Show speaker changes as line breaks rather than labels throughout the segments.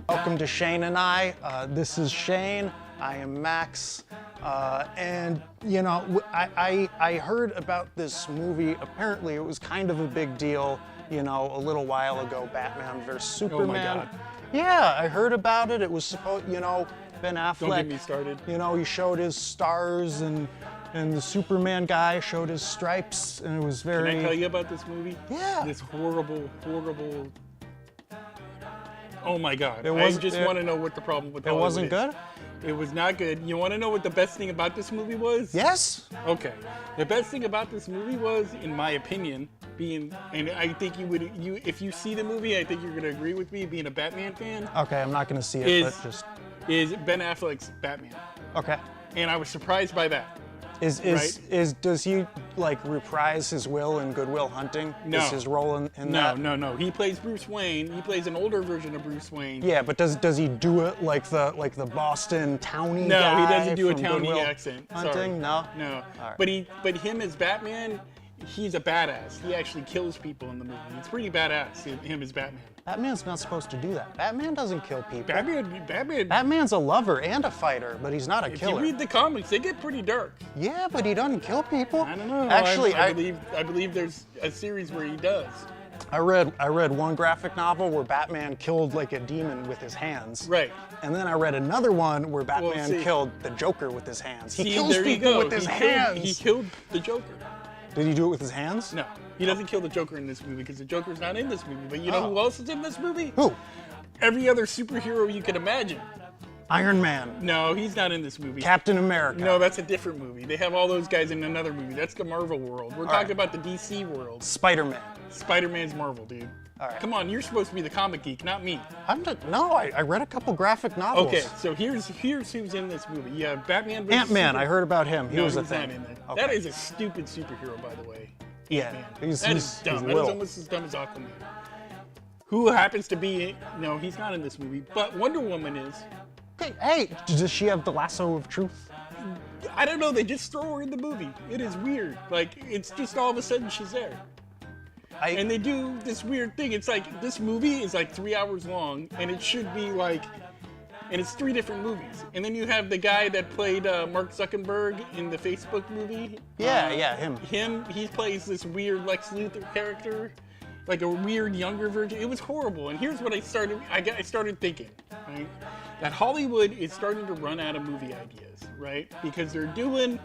Welcome to Shayne and I. This is Shayne. I am Max. And you know, I heard about this movie. Apparently, it was kind of a big deal. You know, a little while ago, Batman vs Superman.
Oh my God.
Yeah, I heard about it. It was supposed, you know, Ben Affleck.
Don't get me started.
You know, he showed his stars, and the Superman guy showed his stripes, and it was very.
Can I tell you about this movie?
Yeah.
This horrible. Oh my God!
It was,
I just want to know what the problem with
it
Hollywood
wasn't
is.
good?
It was not good. You want to know what the best thing about this movie was?
Yes.
Okay. The best thing about this movie was, in my opinion, and I think if you see the movie, I think you're gonna agree with me, being a Batman fan.
Okay, I'm not gonna see it, but just.
Is Ben Affleck's Batman?
Okay.
And I was surprised by that.
Does he like reprise his will in Good Will Hunting?
No.
Is his role in that?
No. He plays Bruce Wayne. He plays an older version of Bruce Wayne.
Yeah, but does he do it like the Boston townie
No,
guy
he doesn't do a
from
townie
Good Will
accent.
Hunting?
Sorry.
No.
No.
All right.
But him as Batman, he's a badass. He actually kills people in the movie. It's pretty badass. Him as Batman.
Batman's not supposed to do that. Batman doesn't kill people.
Batman.
Batman's a lover and a fighter, but he's not a
If
killer.
you read the comics, they get pretty dark.
Yeah, but he doesn't kill people.
I don't know.
Actually,
I believe there's a series where he does.
I read one graphic novel where Batman killed like a demon with his hands.
Right.
And then I read another one where Batman
see.
killed the Joker with his hands. He
See,
kills
there you
people
go.
with his hands.
He killed the Joker.
Did he do it with his hands?
No, he doesn't kill the Joker in this movie because the Joker's not in this movie. But you know who else is in this movie?
Who?
Every other superhero you can imagine.
Iron Man.
No, he's not in this movie.
Captain America.
No, that's a different movie. They have all those guys in another movie. That's the Marvel world. We're talking about the DC world.
Spider-Man.
Spider-Man's Marvel, dude.
All right.
Come on, you're supposed to be the comic geek, not me.
I read a couple graphic novels.
Okay, so here's who's in this movie. Yeah, Batman vs.
Ant-Man, I heard about him. He
No,
was a
he's
thing.
not in there.
Okay.
That is a stupid superhero, by the way.
Yeah,
Ant-Man.
he's
That is dumb. That is
little.
almost as dumb as Aquaman. Who happens to be? No, he's not in this movie. But Wonder Woman is.
Hey, does she have the lasso of truth?
I don't know. They just throw her in the movie. It is weird. Like it's just all of a sudden she's there. And they do this weird thing. It's like this movie is like 3 hours long, and it should be like, and it's 3 different movies. And then you have the guy that played Mark Zuckerberg in the Facebook movie.
Yeah, him.
He plays this weird Lex Luthor character, like a weird younger version. It was horrible. And here's what I started thinking, right? That Hollywood is starting to run out of movie ideas, right? Because they're doing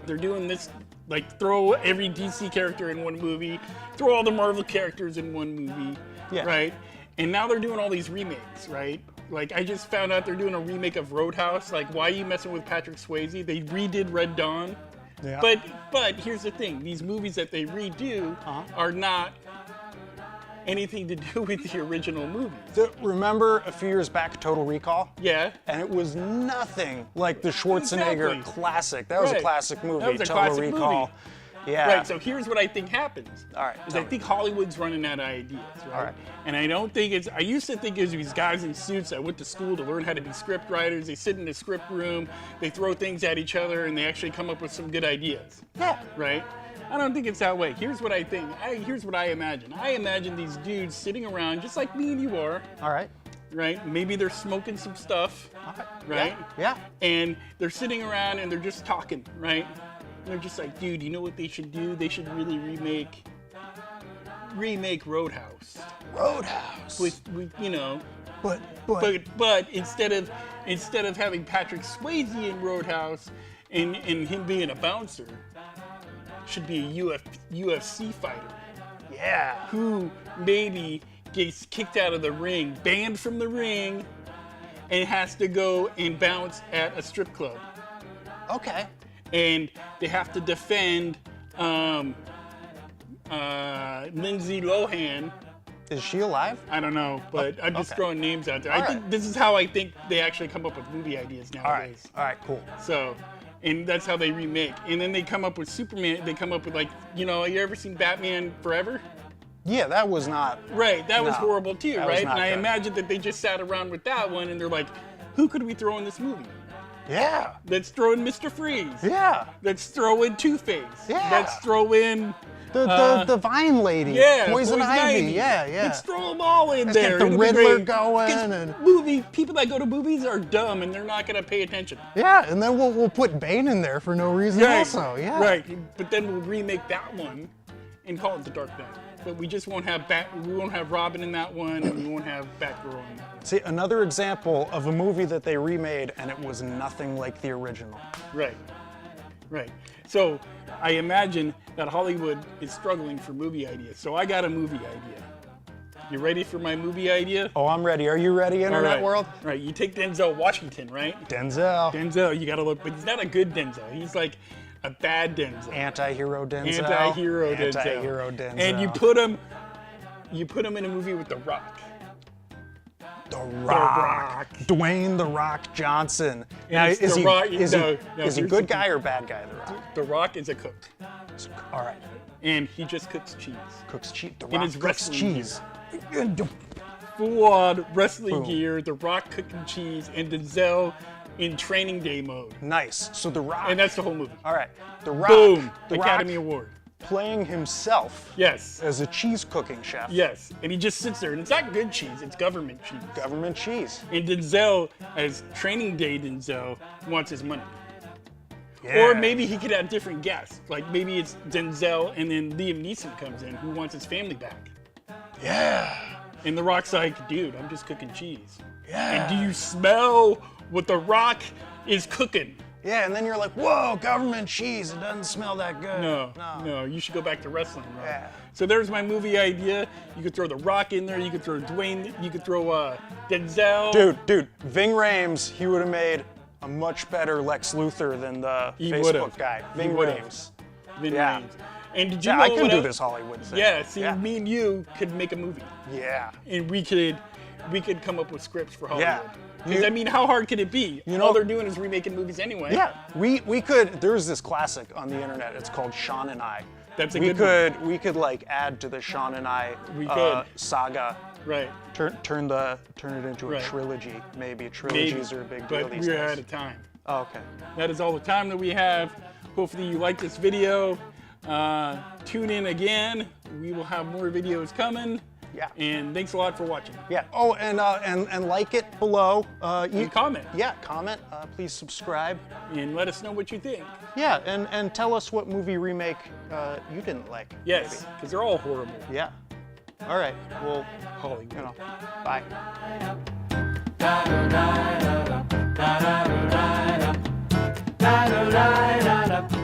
this, like throw every DC character in one movie, throw all the Marvel characters in one movie, right? And now they're doing all these remakes, right? Like I just found out they're doing a remake of Roadhouse. Like why are you messing with Patrick Swayze? They redid Red Dawn.
Yeah.
But here's the thing: these movies that they redo are not anything to do with the original movies.
Remember a few years back, Total Recall?
Yeah.
And it was nothing like the Schwarzenegger classic. That was a classic movie.
That was a
Total
classic
Recall.
movie.
Yeah.
Right, so here's what I think happens.
All right.
Is I think Hollywood's running out of ideas, right?
All right.
And I don't think I used to think it was these guys in suits that went to school to learn how to be script writers. They sit in the script room, they throw things at each other, and they actually come up with some good ideas.
Yeah.
Right? I don't think it's that way. Here's what I think. Here's what I imagine. I imagine these dudes sitting around just like me and you are.
All right.
Right? Maybe they're smoking some stuff. Right?
Yeah.
And they're sitting around and they're just talking, right? And they're just like, dude, you know what they should do? They should really remake Roadhouse.
Roadhouse.
With you know.
But
instead of having Patrick Swayze in Roadhouse and him being a bouncer, should be a UFC fighter.
Yeah.
Who maybe gets kicked out of the ring, banned from the ring, and has to go and bounce at a strip club.
Okay.
And they have to defend Lindsay Lohan.
Is she alive?
I don't know, but I'm just throwing names out there.
All
I think this is how I think they actually come up with movie ideas nowadays.
All right, cool.
So, and that's how they remake. And then they come up with Superman. They come up with like, you ever seen Batman Forever?
Yeah, that was not.
Right, that was horrible too,
that was
right?
not
And I
good.
imagine that they just sat around with that one and they're like, who could we throw in this movie?
Yeah.
Let's throw in Mr. Freeze.
Yeah.
Let's throw in Two-Face.
Yeah.
Let's throw in
The Vine lady.
Yeah,
Poison Ivy. Yeah, yeah.
Let's throw them all in
Let's
there.
get the
It'll be
Riddler
great.
going
'Cause
and
people that go to movies are dumb and they're not gonna pay attention.
yeah, and then we'll put Bane in there for no reason also. Yeah.
Right. But then we'll remake that one and call it The Dark Knight. But we just won't have we won't have Robin in that one, and we won't have Batgirl in that one.
See, another example of a movie that they remade and it was nothing like the original.
Right. Right. So I imagine that Hollywood is struggling for movie ideas. So I got a movie idea. You ready for my movie idea?
Oh, I'm ready. Are you ready,
All
Internet
right.
World?
Right. You take Denzel Washington, right?
Denzel.
Denzel, you gotta look, but he's not a good Denzel. He's like a bad Denzel.
Anti-hero Denzel.
Anti-hero Denzel.
Anti-hero Denzel.
And you put him in a movie with The Rock.
The Rock. Dwayne The Rock Johnson. Now,
it's
is
The
he
Rock-
is
no,
he
no,
is he
here's
good
the
guy or bad guy? The Rock.
The Rock is a cook,
All right.
and he just cooks cheese.
Cooks cheese. The
In
Rock
his
cooks
wrestling
cheese.
Full-on wrestling
Boom.
gear, The Rock cooking cheese, and Denzel in training day mode.
Nice. So The Rock.
And that's the whole movie.
All right. The Rock.
Boom!
The
Academy
Rock
Award.
playing himself
Yes.
as a cheese cooking chef.
Yes. And he just sits there, and it's not good cheese, it's government cheese.
Government cheese.
And Denzel, as training day Denzel, wants his money.
Yeah.
Or maybe he could have different guests. Like maybe it's Denzel and then Liam Neeson comes in who wants his family back.
Yeah.
And The Rock's like, dude, I'm just cooking cheese.
Yeah.
And do you smell what The Rock is cooking?
Yeah, and then you're like, whoa, government cheese. It doesn't smell that good.
No, you should go back to wrestling, Rock.
Yeah.
So there's my movie idea. You could throw The Rock in there. You could throw Dwayne. You could throw Denzel.
Dude, Ving Rhames, he would have made a much better Lex Luthor than the
He
Facebook
would've.
guy.
He
Ving
would've.
Rhames.
Vin
Yeah.
Rames. And did you
Yeah,
know
I can
what
do
else?
this Hollywood thing.
Yeah, see,
Yeah.
me and you could make a movie.
Yeah.
And we could come up with scripts for Hollywood.
Yeah.
Because I mean, how hard could it be?
You know-
All they're doing is remaking movies anyway.
Yeah, we could. There's this classic on the internet. It's called Shayne and I.
That's a
we
good
could we could like add to the Shayne and I
We could.
saga.
Right.
Turn it into a
Right.
trilogy. Maybe
Maybe.
trilogies are a big deal
But
these
we're
days.
out of time.
Oh, okay.
That is all the time that we have. Hopefully you like this video. Tune in again. We will have more videos coming.
Yeah.
And thanks a lot for watching.
Yeah. Oh, and like it below.
And comment.
Yeah, comment. Please subscribe.
And let us know what you think.
Yeah, and tell us what movie remake you didn't like.
Yes, because they're all horrible.
Maybe. Yeah. All right. Well,
Hollywood.
you know, bye.
da da da da da da da da da da da da